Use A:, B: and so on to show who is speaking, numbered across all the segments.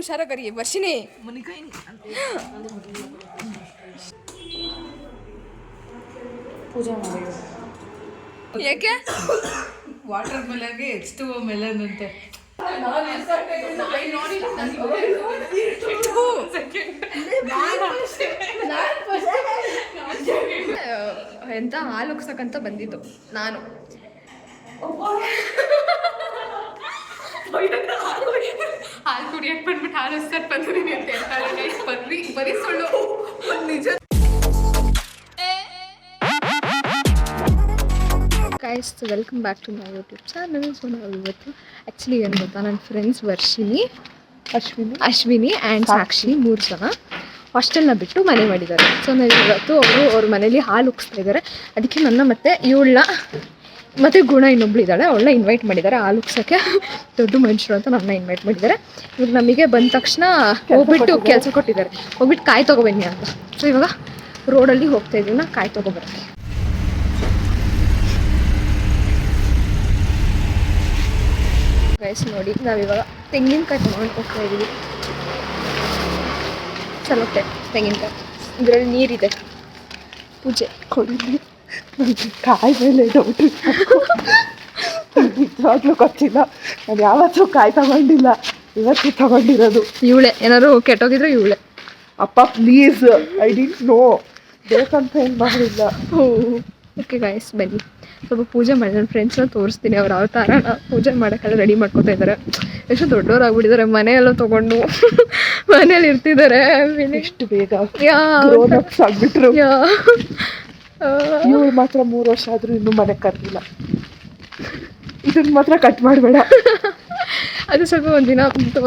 A: ಹುಷಾರ ಕರಿ ವರ್ಷಿನಿ
B: ಪೂಜೆ ಮಾಡಿ
A: ಯಾಕೆ
B: ವಾಟರ್ ಮೆಲನ್ಗೆ H2O ಮೆಲನ್ ಅಂತೆ.
A: ಎಂತ ಹಾಲು ಉಗ್ಸಕ್ಕಂತ ಬಂದಿದ್ದು ನಾನು. ಹಾಲು ಕುಡಿಯಕ್ಕೆ ಬಂದ್ಬಿಟ್ಟು ಹಾಲು ಉಗ್ಸಕ್ ಬಂದಿದ್ದೀನಿ ಅಂತ ಹೇಳ್ತಾರೆ. ಬರೀ ಸುಳ್ಳು ನಿಜ. Guys welcome back to my YouTube channel. So ನಾವು ಇವತ್ತು ಆ್ಯಕ್ಚುಲಿ ಏನು ಗೊತ್ತಾ, ನನ್ನ ಫ್ರೆಂಡ್ಸ್ ವರ್ಷಿನಿ, ಅಶ್ವಿನಿ ಆ್ಯಂಡ್ ಸಾಕ್ಷಿ 3 ಜನ ಹಾಸ್ಟೆಲ್ನ ಬಿಟ್ಟು ಮನೆ ಮಾಡಿದ್ದಾರೆ. ಸೊ ನಾವು ಇವತ್ತು ಅವ್ರ ಮನೇಲಿ ಹಾಲು ಉಗ್ಸ್ತಾ ಇದ್ದಾರೆ. ಅದಕ್ಕೆ ನನ್ನ ಮತ್ತು ಇವಳನ್ನ ಮತ್ತು ಗುಣ ಇನ್ನೊಬ್ಳು ಇದ್ದಾಳೆ, ಅವಳನ್ನ ಇನ್ವೈಟ್ ಮಾಡಿದ್ದಾರೆ ಹಾಲು ಉಗ್ಸೋಕ್ಕೆ. ದೊಡ್ಡ ಮನುಷ್ಯರು ಅಂತ ನನ್ನ ಇನ್ವೈಟ್ ಮಾಡಿದ್ದಾರೆ. ಇವಾಗ ನಮಗೆ ಬಂದ ತಕ್ಷಣ ಹೋಗ್ಬಿಟ್ಟು ಕೆಲಸ ಕೊಟ್ಟಿದ್ದಾರೆ, ಹೋಗ್ಬಿಟ್ಟು ಕಾಯಿ ತೊಗೊಬನ್ನಿ ಅಂತ. ಸೊ ಇವಾಗ ರೋಡಲ್ಲಿ ಹೋಗ್ತಾ ಇದ್ದೀವಿ, ನಾ ಕಾಯಿ ತೊಗೊಬರ್ತೀನಿ. ಗೈಸ್ ನೋಡಿ, ನಾವಿವಾಗ ತೆಂಗಿನಕಾಯಿ ತೊಗೊಂಡು ಹೋಗ್ತಾ ಇದ್ದೀವಿ. ಚಲೋತ್ತೆ ತೆಂಗಿನಕಾಯಿ, ಇದರಲ್ಲಿ ನೀರಿದೆ, ಪೂಜೆ
B: ಕೊಡಿ. ಕಾಯಿ ಮೇಲೆ ಡೌಟ್ ನಿಜವಾಗ್ಲೂ ಗೊತ್ತಿಲ್ಲ. ನಾನು ಯಾವತ್ತೂ ಕಾಯಿ ತಗೊಂಡಿಲ್ಲ, ಇವತ್ತು ತಗೊಂಡಿರೋದು.
A: ಇವಳೆ ಏನಾದ್ರು ಕೆಟ್ಟೋಗಿದ್ರೆ ಇವಳೆ.
B: ಅಪ್ಪ ಪ್ಲೀಸ್, ಐ ಡಿಂಟ್ ನೋ, ಬೇಕಂತ ಏನು ಮಾಡಿಲ್ಲ.
A: ಓಕೆ ಗೈಸ್ ಬನ್ನಿ ಸ್ವಲ್ಪ ಪೂಜೆ ಮಾಡಿ ನನ್ನ ಫ್ರೆಂಡ್ಸ್ನ ತೋರಿಸ್ತೀನಿ. ಅವ್ರ ಅವತಾರನ ಪೂಜೆ ಮಾಡೋಕ್ಕೆಲ್ಲ ರೆಡಿ ಮಾಡ್ಕೊತಾ ಇದ್ದಾರೆ. ಎಷ್ಟು ದೊಡ್ಡವರಾಗ್ಬಿಟ್ಟಿದ್ದಾರೆ, ಮನೆಯೆಲ್ಲ ತೊಗೊಂಡು ಮನೇಲಿ ಇರ್ತಿದ್ದಾರೆ.
B: ಎಷ್ಟು ಬೇಗ ಆಗ್ಬಿಟ್ರು. ಇವ್ರು ಮಾತ್ರ 3 ವರ್ಷ ಆದರೂ ಇನ್ನೂ ಮನೆ ಕಟ್ಟಿಲ್ಲ. ಇದನ್ನ ಮಾತ್ರ ಕಟ್ ಮಾಡಬೇಡ.
A: ಅದು ಸ್ವಲ್ಪ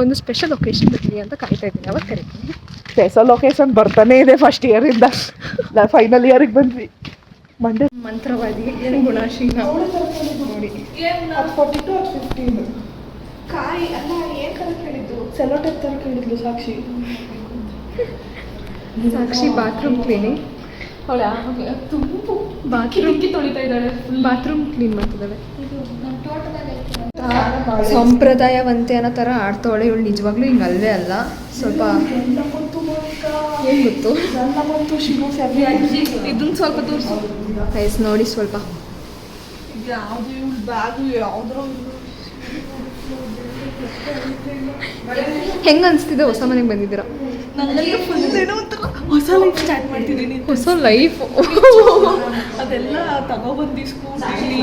A: ಒಂದು ಸ್ಪೆಷಲ್ ಒಕೇಶನ್ ಬರಲಿ ಅಂತ ಕಾಯ್ತಾ ಇದ್ದೀನಿ, ಅವಾಗ ಕರಿತೀನಿ.
B: ಸ್ಪೆಷಲ್ ಒಕೇಶನ್ ಬರ್ತಾನೆ ಇದೆ ಫಸ್ಟ್ ಇಯರಿಂದ. ನಾವು ಫೈನಲ್ ಇಯರಿಗೆ ಬಂದ್ವಿ. ಮಂಡ್ಯ
A: ಮಂತ್ರವಾದಿ ಗುಣಶೀಲ ನೋಡಿ.
B: 42 or 15 ಕಾಯಿ ಅಲ್ಲ, ಏನು ಕಲರ್ ಕೇಳಿದ್ದು? ಸೆಲೋಟೇಪ್ ಥರ ಕೇಳಿದ್ಲು ಸಾಕ್ಷಿ.
A: ಸಾಕ್ಷಿ ಬಾತ್ರೂಮ್ ಕ್ಲೀನಿಂಗ್, ಬಾತ್ರೂಮ್ ತೊಳಿತಾ ಇದ್ದಾಳೆ, ಬಾತ್ರೂಮ್ ಕ್ಲೀನ್ ಮಾಡ್ತಿದ್ದಾಳೆ. ಸಂಪ್ರದಾಯವಂತೆ ಅನ್ನೋ ಥರ ಆಡ್ತಾವಳೆ ಇವಳು. ನಿಜವಾಗ್ಲೂ ಹಿಂಗೆ ಅಲ್ವೇ ಅಲ್ಲ, ಸ್ವಲ್ಪ ಏನು ಗೊತ್ತು. ಇದನ್ನ ಸ್ವಲ್ಪ ತೋರಿಸು ಗೈಸ್ ನೋಡಿ. ಸ್ವಲ್ಪ ಹೆಂಗೆ ಅನಿಸ್ತಿದೆ ಹೊಸ ಮನೆಗೆ ಬಂದಿದ್ದೀರಾ?
B: ಹೊಸ ಲೈಫ್ ಸ್ಟಾರ್ಟ್ ಮಾಡ್ತಿದ್ದೀನಿ.
A: ಹೊಸ ಲೈಫ್
B: ಅದೆಲ್ಲ ತಗೊಬಂದು ಸ್ಕೂಟೀಲಿ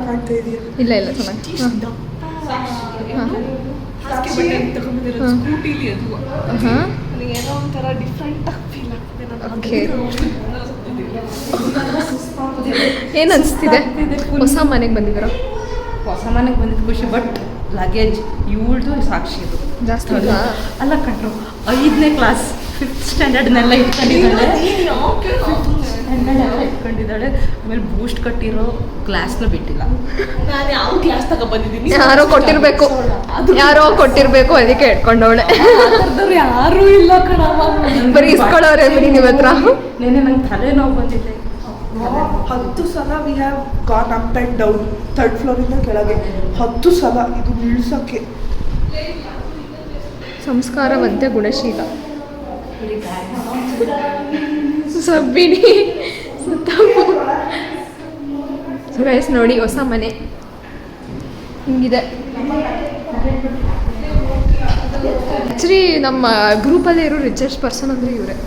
B: ಕಾಣ್ತಾ ಇದೆಯಾ?
A: ಇಲ್ಲ ಇಲ್ಲ ಚೆನ್ನಾಗಿ
B: ಸ್ಕೂಟೀಲಿ ಅದು.
A: ಹಾಂ
B: ಏನೋ ಒಂಥರ ಡಿಫ್ರೆಂಟ್ ಆಗಿ ಫೀಲ್ ಆಗ್ತಿದೆ.
A: ಓಕೆ, ಏನು ಅನಿಸ್ತಿದೆ ಹೊಸ ಮನೆಗೆ ಬಂದಿದ್ದೀರಾ?
C: ಹೊಸ ಮನೆಗೆ ಬಂದಿದ್ದು ಖುಷಿ, ಬಟ್ ಲಗೇಜ್ ಇವಳ್ದು ಸಾಕ್ಷಿದು
A: ಜಾಸ್ತಿ
C: ಅಲ್ಲ ಕಣ್ರು. 5ನೇ ಕ್ಲಾಸ್ 5th ಸ್ಟ್ಯಾಂಡರ್ಡ್ನೆಲ್ಲ ಇಟ್ಕೊಂಡಿದ್ದಾಳೆ. ಇಟ್ಕೊಂಡಿದ್ದಾಳೆ. ಆಮೇಲೆ ಬೂಸ್ಟ್ ಕಟ್ಟಿರೋ ಗ್ಲಾಸ್ನ ಬಿಟ್ಟಿಲ್ಲ.
B: ನಾನು ಯಾವ ಕ್ಲಾಸ್ ತಗೊಬಂದಿದ್ದೀನಿ?
A: ಯಾರೋ ಕೊಟ್ಟಿರ್ಬೇಕು ಅದಕ್ಕೆ ಇಟ್ಕೊಂಡವಳೆ.
B: ಯಾರೂ ಇಲ್ಲ ಕಣವ,
A: ಬರೀ ಇಸ್ಕೊಳ್ಳೋರೆ ಬರೀ ನಿಮ್ಮ ಹತ್ರ.
C: ನೆನ್ನೆ ನಂಗೆ ತಲೆನೋವು ಬಂದಿದೆ.
B: 10 ಸಲ we have gone up and down, 3rd ಫ್ಲೋರಿಂದ ಕೆಳಗೆ 10 ಸಲ. ಇದು ನಿಲ್ಸೋಕ್ಕೆ
A: ಸಂಸ್ಕಾರವಂತೆ ಗುಣಶೀಲ ಸಬ್ಬಿಣಿ ಗೈಸ್ ನೋಡಿ ಹೊಸ ಮನೆ ಹಿಂಗಿದೆ. ಆ್ಯಕ್ಚುಲಿ ನಮ್ಮ ಗ್ರೂಪಲ್ಲೇ ಇರೋ ರಿಚೆಸ್ಟ್ ಪರ್ಸನ್ ಅಂದರೆ ಇವರೇ.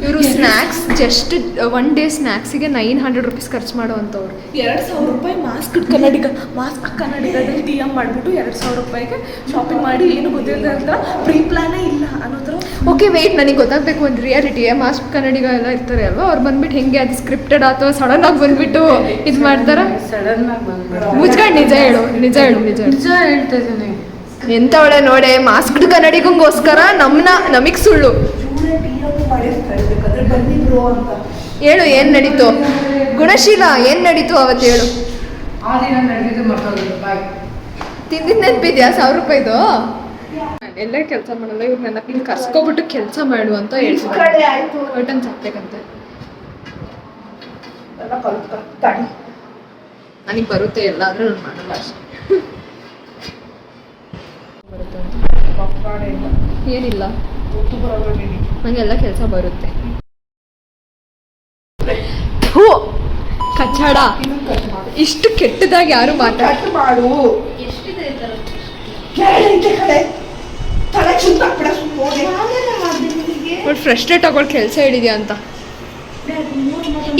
A: ಇವರು ಸ್ನ್ಯಾಕ್ಸ್ ಜಸ್ಟ್ 1 ಡೇ ಸ್ನ್ಯಾಕ್ಸಿಗೆ 900 ರೂಪೀಸ್ ಖರ್ಚು ಮಾಡೋವಂಥವ್ರು.
B: 2,000 ರೂಪಾಯಿ ಮಾಸ್ಕ್ ಕನ್ನಡಿಗದಲ್ಲಿ DM ಮಾಡಿಬಿಟ್ಟು 2,000 ರೂಪಾಯಿಗೆ ಶಾಪಿಂಗ್ ಮಾಡಿ, ಏನು ಗೊತ್ತಿಲ್ಲದೆ ಅಂತ ಪ್ರೀ ಪ್ಲಾನೇ ಇಲ್ಲ ಅನ್ನೋ ಥರ.
A: ಓಕೆ ವೆಯ್ಟ್, ನನಗೆ ಗೊತ್ತಾಗಬೇಕು ಒಂದು ರಿಯಾಲಿಟಿ. ಮಾಸ್ಕ್ ಕನ್ನಡಿಗ ಎಲ್ಲ ಇರ್ತಾರೆ ಅಲ್ವಾ, ಅವ್ರು ಬಂದ್ಬಿಟ್ಟು ಹೆಂಗೆ ಅದು ಸ್ಕ್ರಿಪ್ಟೆಡ್ ಅಥವಾ ಸಡನ್ನಾಗಿ ಬಂದುಬಿಟ್ಟು ಇದು ಮಾಡ್ತಾರೆ?
C: ಸಡನ್ನಾಗಿ ಬಂದ್ಬಿಟ್ಟು
A: ಮುಚ್ಕೊಂಡು ನಿಜ
C: ಹೇಳ್ತಾ ಇದ್ದೀನಿ.
A: ಎಂಥವಳೆ ನೋಡೆ, ಮಾಸ್ಕ್ಡ್ ಕನ್ನಡಿಗಂಗೋಸ್ಕರ ನಮಗೆ ಸುಳ್ಳು ಹೇಳು. ಏನು ನಡೀತು ಗುಣಶೀಲ, ಏನು ನಡೀತು ಅವತ್ತು ಹೇಳು. ತಿಂದಿದ್ದು ನೆನಪಿದ್ಯಾ? 1,000 ರೂಪಾಯಿದು ಎಲ್ಲ ಕೆಲಸ ಮಾಡಲ್ಲ ಇವ್ರು. ನನ್ನ ಇಲ್ಲಿ ಕರ್ಸ್ಕೊಬಿಟ್ಟು ಕೆಲಸ ಮಾಡು ಅಂತ ಹೇಳ್ತಾರೆ. ಕರ್ಟನ್ ಹಾಕ್ಬೇಕಂತೆ. ನನಗೆ ಬರುತ್ತೆ ಎಲ್ಲ, ಆದರೆ ನಾನು ಮಾಡಲ್ಲ ಅಷ್ಟೇ. ಬರುತ್ತೆ ಅಂತ ಏನಿಲ್ಲ, ನನಗೆಲ್ಲ ಕೆಲಸ ಬರುತ್ತೆ. ಹೋ ಕಚ್ಚಡ, ಇಷ್ಟು ಕೆಟ್ಟದಾಗಿ ಯಾರು
B: ಮಾಡು.
A: ಫ್ರಸ್ಟ್ರೇಟ್ ಆಗೋಳು ಕೆಲಸ ಹಿಡಿದ್ಯಾ ಅಂತ.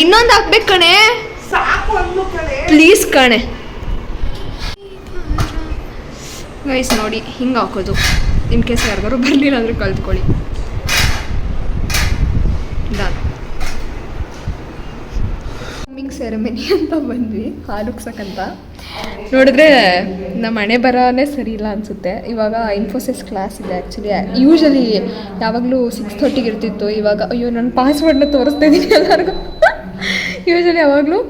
A: ಇನ್ನೊಂದು ಹಾಕ್ಬೇಕು ಕಣೆ, ಪ್ಲೀಸ್ ಕಣೆ. ಗೈಸ್ ನೋಡಿ ಹಿಂಗೆ ಹಾಕೋದು. ಇನ್ ಕೇಸ್ ಯಾರಿಗಾರು ಬರಲಿಲ್ಲ ಅಂದ್ರೆ ಕಲ್ತ್ಕೊಳ್ಳಿ. ಡನ್. ಸ್ವಿಮ್ಮಿಂಗ್ ಸೆರೆಮನಿ ಅಂತ ಬಂದ್ವಿ, ಹಾಲು ಉಗ್ಸಕ್ಕಂತ. ನೋಡಿದ್ರೆ ನಮ್ಮ ಹಣೆ ಬರನೇ ಸರಿ ಇಲ್ಲ ಅನಿಸುತ್ತೆ. ಇವಾಗ ಇನ್ಫೋಸಿಸ್ ಕ್ಲಾಸ್ ಇದೆ ಆ್ಯಕ್ಚುಲಿ. ಯೂಶಲಿ ಯಾವಾಗಲೂ 6:30 ಇರ್ತಿತ್ತು. ಇವಾಗ ಅಯ್ಯೋ ನನ್ನ ಪಾಸ್ವರ್ಡ್ನ ತೋರಿಸ್ತಾ ಇದ್ದೀನಿ ಎಲ್ಲರಿಗೂ. ಯೂಶಲಿ ಯಾವಾಗಲೂ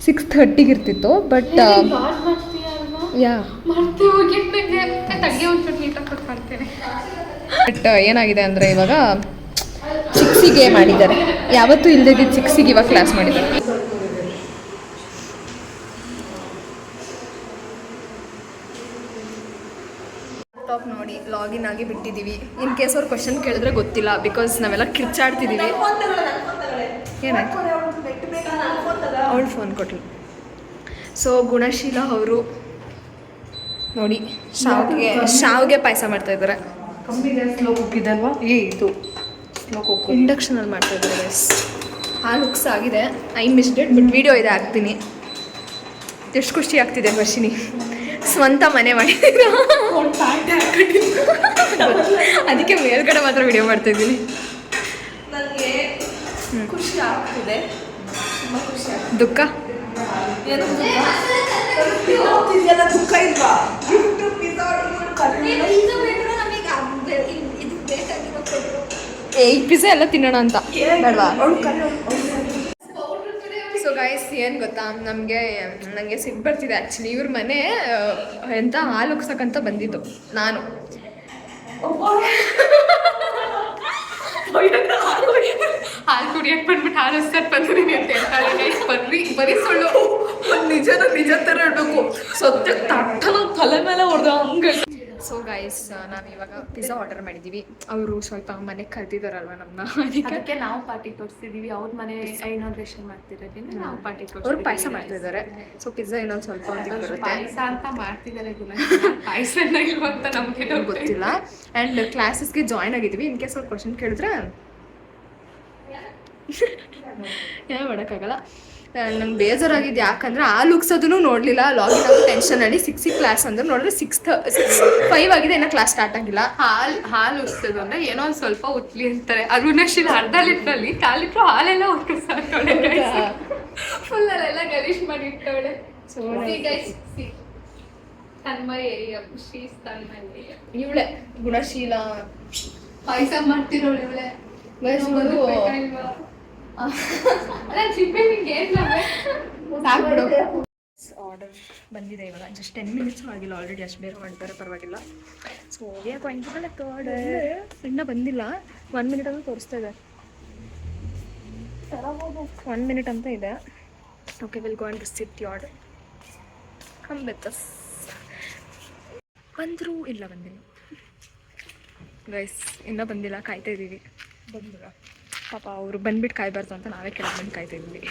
A: 6:30 ಇರ್ತಿತ್ತು. ಬಟ್ ಬಟ್ ಏನಾಗಿದೆ ಅಂದರೆ ಇವಾಗ 6ಗೆ ಮಾಡಿದ್ದಾರೆ. ಯಾವತ್ತೂ ಇಲ್ಲದಿದ್ದು 6ಗೆ ಇವಾಗ ಕ್ಲಾಸ್ ಮಾಡಿದ್ದಾರೆ. ಲ್ಯಾಪ್ಟಾಪ್ ನೋಡಿ ಲಾಗಿನ್ ಆಗಿ ಬಿಟ್ಟಿದ್ದೀವಿ. ಇನ್ ಕೇಸ್ ಅವ್ರು ಕ್ವಶನ್ ಕೇಳಿದ್ರೆ ಗೊತ್ತಿಲ್ಲ, ಬಿಕಾಸ್ ನಾವೆಲ್ಲ ಕಿರ್ಚಾಡ್ತಿದ್ದೀವಿ. ಏನಾಯ್ತು? ಅವಳು ಫೋನ್ ಕೊಟ್ಲು. ಸೊ ಗುಣಶೀಲ ಅವರು ನೋಡಿ ಶಾವ್ಗೆ ಪಾಯಸ ಮಾಡ್ತಾ ಇದ್ದಾರೆ. ಇಂಡಕ್ಷನಲ್ಲಿ ಮಾಡ್ತಾ ಇದ್ದಾರೆ ಗೈಸ್. ಹಾಲು ಉಕ್ಸ್ ಆಗಿದೆ. I missed it, but video ಇದೆ ಹಾಕ್ತೀನಿ. ಎಷ್ಟು ಖುಷಿ ಆಗ್ತಿದೆ ವರ್ಷಿನಿ, ಸ್ವಂತ ಮನೆ ಮಾಡಿದ್ದೀರಾ. ಅದಕ್ಕೆ ಮೇಲ್ಗಡೆ ಮಾತ್ರ ವಿಡಿಯೋ ಮಾಡ್ತಾ ಇದ್ದೀನಿ.
B: ನನಗೆ ಖುಷಿ ಆಗ್ತಿದೆ,
A: ದುಃಖ
B: ದುಃಖ ಇಲ್ವಾ?
A: ಈ ಪಿಜ್ಜಾ ಎಲ್ಲ ತಿನ್ನೋಣ ಅಂತ ಬೇಡವಾ? ಸೊ ಗೈಸ್ ಏನು ಗೊತ್ತಾ, ನನಗೆ ಸಿಟ್ಟು ಬರ್ತಿದೆ ಆ್ಯಕ್ಚುಲಿ. ಇವ್ರ ಮನೆ ಎಂತ ಹಾಲು ಉಗ್ಸಕ್ಕಂತ ಬಂದಿದ್ದು ನಾನು. ಹಾಲು ಕುಡಿಯಕ್ಕೆ ಬಂದ್ಬಿಟ್ಟು ಹಾಲು ಉಗ್ಸಕ್ಕೆ ಬಂದಿದ್ದೀನಿ ಅಂತ ಹೇಳ್ತಾಳೆ ಗೈಸ್. ಬರೀ ಸುಳ್ಳು.
B: ನಿಜ ಥರ ಹೇಳ್ಬೇಕು. ಸತ್ಯ ತಟ್ಟನ ತಲೆ ಮೇಲೆ ಹೊಡೆದ ಹಂಗೆ.
A: ಸೊ ಗೈಸ್ ನಾವಿವಾಗ ಪಿಜ್ಜಾ ಆರ್ಡರ್ ಮಾಡಿದ್ದೀವಿ. ಅವರು ಸ್ವಲ್ಪ ಮನೆಗೆ ಕರೆದಿದ್ದಾರಲ್ವ ನಮ್ಮನ್ನ,
C: ಅದಕ್ಕೆ ನಾವು ಪಾರ್ಟಿ ತೋರಿಸ್ತಿದ್ದೀವಿ. ಅವ್ರ ಮನೆ ಇನಾಗ್ರೇಷನ್ ಮಾಡ್ತಿರೋದ್ರಿಂದ ನಾವು ಪಾರ್ಟಿ
A: ಅವರು ಪಾಯಸ ಮಾಡ್ತಿದ್ದಾರೆ. ಸೊ ಪಿಜ್ಜಾ ಇನ್ನೊಂದು ಸ್ವಲ್ಪ ಬರುತ್ತೆ.
C: ಪಾಯಸ ಅಂತ ಮಾಡ್ತಿದ್ದಾರೆ, ಪಾಯಸ ಇಲ್ವ ಅಂತ ನಮಗೆ
A: ಗೊತ್ತಿಲ್ಲ. ಆ್ಯಂಡ್ ಕ್ಲಾಸಸ್ಗೆ ಜಾಯ್ನ್ ಆಗಿದ್ದೀವಿ. ಇನ್ ಕೇಸ್ ಅವ್ರು ಕ್ವಶನ್ ಕೇಳಿದ್ರೆ ಏನು ಮಾಡೋಕ್ಕಾಗಲ್ಲ. ನಂಗೆ ಬೇಜಾರಾಗಿದೆ, ಯಾಕಂದರೆ ಹಾಲು ಉಗ್ಸೋದನ್ನು ನೋಡಲಿಲ್ಲ. ಲಾಗಿನ್ ಆಗೋ ಟೆನ್ಷನಲ್ಲಿ 6 ಕ್ಲಾಸ್ ಅಂದ್ರೆ ನೋಡಿದ್ರೆ 6:05 ಆಗಿದೆ, ಇನ್ನೂ ಕ್ಲಾಸ್ ಸ್ಟಾರ್ಟ್ ಆಗಿಲ್ಲ.
C: ಹಾಲು ಉಗ್ಸೋದು ಅಂದ್ರೆ ಏನೋ ಒಂದು ಸ್ವಲ್ಪ ಉತ್ಲಿ ಅಂತಾರೆ. ಅರುಣಶೀಲ ಅರ್ಧ ಲೀಟ್ರಲ್ಲಿ 1/4 ಲೀಟ್ರ್ ಹಾಲೆಲ್ಲ ಉಗ್ಸಾಕವಳೆ. ಫುಲ್ ಅಲ್ಲೆಲ್ಲ ಗಲೀಜ್ ಮಾಡಿ ಇಟ್ಟವಳೆ.
A: ಸೊ
C: ತನ್ಮಯ ಶೀಸ್ ತನ್ಮಯ
A: ಇವಳೆ ಗುಣಶೀಲ
C: ಪಾಯಸ ಮಾಡ್ತಿರೋಳು ಇವಳೆ.
A: ಆರ್ಡರ್ ಬಂದಿದೆ ಇವಾಗ. ಜಸ್ಟ್ 10 ಮಿನಿಟ್ಸ್ ಆಗಿಲ್ಲ, ಆಲ್ರೆಡಿ ಅಷ್ಟು ಬೇಗ ಮಾಡಿದ್ದಾರೆ, ಪರವಾಗಿಲ್ಲ. ಸೊ ಯಾಕೆ ಆರ್ಡರ್ ಇನ್ನೂ ಬಂದಿಲ್ಲ. 1 ಮಿನಿಟ್ ಅಂತ ತೋರಿಸ್ತಾ ಇದೆ. 1 ಮಿನಿಟ್ ಅಂತ ಇದೆ. Okay, will go and receive the order. Come with us. ಬಂದರು ಇಲ್ಲ ಬಂದಿಲ್ಲ ಗೈಸ್, ಇನ್ನೂ ಬಂದಿಲ್ಲ, ಕಾಯ್ತಾ ಇದ್ದೀವಿ. ಬಂದಿಲ್ಲ ಪಾಪ, ಅವರು ಬಂದ್ಬಿಟ್ಟು ಕಾಯ್ಬಾರ್ದು ಅಂತ ನಾವೇ ಕೆಳಗೆ ಬಂದು ಕಾಯ್ತಾ ಇದ್ವಿ.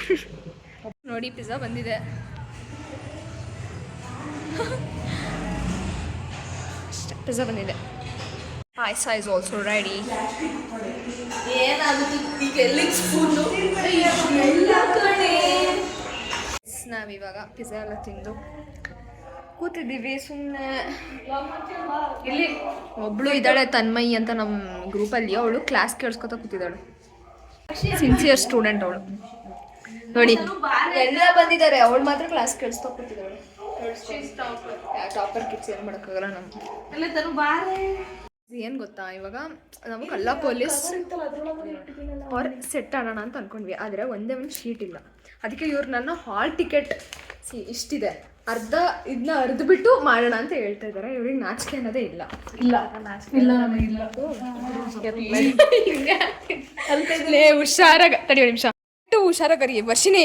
A: ನೋಡಿ ಪಿಜ್ಜಾ ಬಂದಿದೆ. ಅಷ್ಟೇ, ಪಿಜ್ಜಾ ಬಂದಿದೆ. ಪಾಯಸ ಇಸ್ ಆಲ್ಸೋ ರೆಡಿ. ನಾವಿವಾಗ ಪಿಜ್ಜಾ ಎಲ್ಲ ತಿಂದು ಕೂತಿದ್ದೀವಿ ಸುಮ್ಮನೆ. ಇಲ್ಲಿ ಒಬ್ಳು ಇದ್ದಾಳೆ ತನ್ಮಯಿ ಅಂತ ನಮ್ಮ ಗ್ರೂಪಲ್ಲಿ. ಅವಳು ಕ್ಲಾಸ್ ಕೇಳಿಸ್ಕೊತಾ ಕೂತಿದ್ದಾಳೆ. ಸಿನ್ಸಿಯರ್ ಸ್ಟೂಡೆಂಟ್ ಅವಳು. ನೋಡಿ ಎಲ್ಲ ಬಂದಿದ್ದಾರೆ, ಅವಳು ಮಾತ್ರ ಕ್ಲಾಸ್ ಕೇಳಿಸ್ತಾ ಕೂತಿದ್ದಾಳೆ. ಟಾಪರ್ ಕಿಡ್ಸ್ ಏನು ಮಾಡೋಕ್ಕಾಗಲ್ಲ ನಮ್ಗೆ. ಏನು ಗೊತ್ತಾ, ಇವಾಗ ನಾವು ಕಲ್ಲ ಪೊಲೀಸ್ ಅವ್ರ ಸೆಟ್ ಆಡೋಣ ಅಂತ ಅಂದ್ಕೊಂಡ್ವಿ. ಆದರೆ ಒಂದೇ ಒಂದು ಶೀಟ್ ಇಲ್ಲ. ಅದಕ್ಕೆ ಇವ್ರು ನನ್ನ ಹಾಲ್ ಟಿಕೆಟ್ ಇಷ್ಟಿದೆ, ಇದನ್ನ ಅರ್ದ್ಬಿಟ್ಟು ಮಾಡೋಣ ಅಂತ ಹೇಳ್ತಾ ಇದ್ದಾರೆ. ಇವ್ರಿಗೆ ನಾಚಿಕೆ ಅನ್ನೋದೇ ಇಲ್ಲ. ಹುಷಾರಾಗ ತಡಿ ಒಂದು ನಿಮಿಷ, ಹುಷಾರಾಗರಿ ವರ್ಷಿನಿ.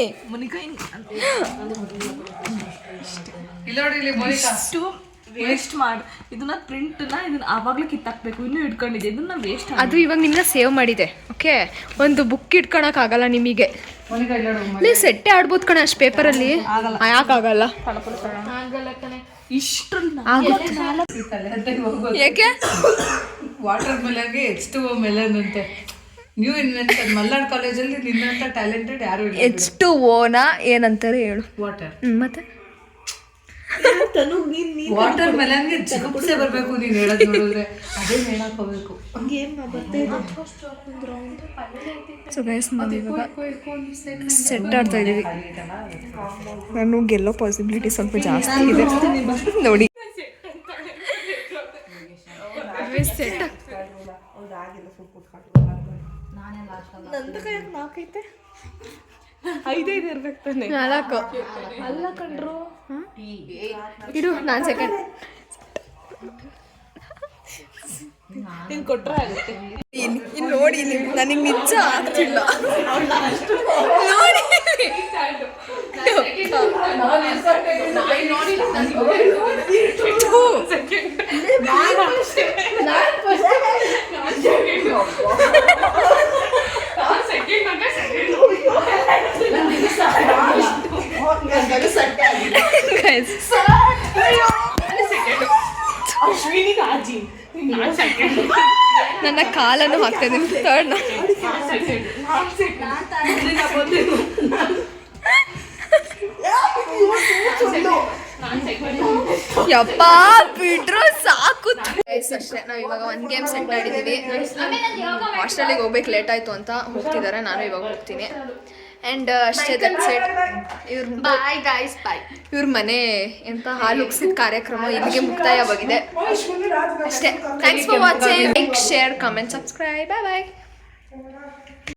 B: ವೇಸ್ಟ್ ಮಾಡಿ ಇದನ್ನ ಪ್ರಿಂಟ್ನ ಇದನ್ನ ಆವಾಗಲೇ ಕಿತ್ತಾಕ್ಬೇಕು. ಇನ್ನೂ ಇಟ್ಕೊಂಡಿದ್ದೆ ಇದನ್ನ ವೇಸ್ಟ್.
A: ಅದು ಇವಾಗ ನಿಮ್ಮನ್ನ ಸೇವ್ ಮಾಡಿದೆ. ಓಕೆ, ಒಂದು ಬುಕ್ ಇಟ್ಕೊಳಕ್ಕಾಗಲ್ಲ ನಿಮಗೆ. ನೀವು ಸೆಟ್ಟೆ ಆಡ್ಬೋದು ಕಣೆ ಅಷ್ಟು ಪೇಪರಲ್ಲಿ. ಯಾಕಾಗಲ್ಲ?
B: ಇಷ್ಟು
A: ಯಾಕೆ?
D: ವಾಟರ್ ಮೆಲನ್ಗೆ H2O ಮೆಲನ್ ಅಂತೆ. ನೀವು ಇನ್ನಂತ ಮಲ್ನಾಡ್ ಕಾಲೇಜಲ್ಲಿ ನಿನ್ನಂತ ಟ್ಯಾಲೆಂಟೆಡ್ ಯಾರು ಇಲ್ಲ.
A: H2O ಏನಂತಾರೆ ಹೇಳು?
D: ವಾಟರ್.
A: ಮತ್ತೆ
D: ವಾಟರ್ ಮೆಲನ್ಗೆ ಚಿಗುಪ್ಸೆ ಬರ್ಬೇಕು ನೀನು ಹೇಳೋದು ನೋಡಿದ್ರೆ. ಅದೇ ಹೇಳಕ್ ಹೋಗ್ಬೇಕು.
A: ಸೊ ಗೈಸ್, ನಾವು ಇವಾಗ ಸೆಟ್ ಆಡ್ತಾ ಇದ್ದೀವಿ. ನಾನು ಗೆಲ್ಲೋ ಪಾಸಿಬಿಲಿಟಿ ಸ್ವಲ್ಪ ಜಾಸ್ತಿ ಇದೆ ನೋಡಿ. ಸೆಟ್
B: ನಂದು ಕೈಯಾಗ 4 ಐತೆ, 5 ಇರ್ಬೇಕು ತಾನೆ.
A: 4
B: ಅಲ್ಲ ಕಂಡ್ರು.
A: ಇಡು, ನಾನು ಸೆಕೆಂಡ್.
B: ನೀನು ಕೊಟ್ರೆ ಆಗುತ್ತೆ.
A: ಇಲ್ಲಿ ನೋಡಿ, ನನಗೆ ನಿಜ ಆಗ್ತಿಲ್ಲ ನೋಡಿ. ನನ್ನ ಕಾಲನ್ನು ಹಾಕ್ತಾ ಇದ್ದೀನಿ. ಥರ್ಡ್ ಯಪ್ಪ ಬಿಟ್ರು ಸಾಕು. ಅಷ್ಟೇ, ನಾವು ಇವಾಗ ಒಂದು ಗೇಮ್ ಸೆಟ್ ಆಡಿದ್ದೀವಿ. ಹಾಸ್ಟೆಲಿಗೆ ಹೋಗ್ಬೇಕು, ಲೇಟ್ ಆಯಿತು ಅಂತ ಹೋಗ್ತಿದ್ದಾರೆ. ನಾನು ಇವಾಗ ಹೋಗ್ತೀನಿ. ಆ್ಯಂಡ್ ಅಷ್ಟೇ, that's it. Bye guys, bye. ಇವ್ರ ಮನೆ ಎಂತ ಹಾಲು ಉಗ್ಸಿದ ಕಾರ್ಯಕ್ರಮ ಇಲ್ಲಿಗೆ ಮುಕ್ತಾಯವಾಗಿದೆ ಅಷ್ಟೇ. Thanks for watching. Like, share, comment, subscribe. Bye bye.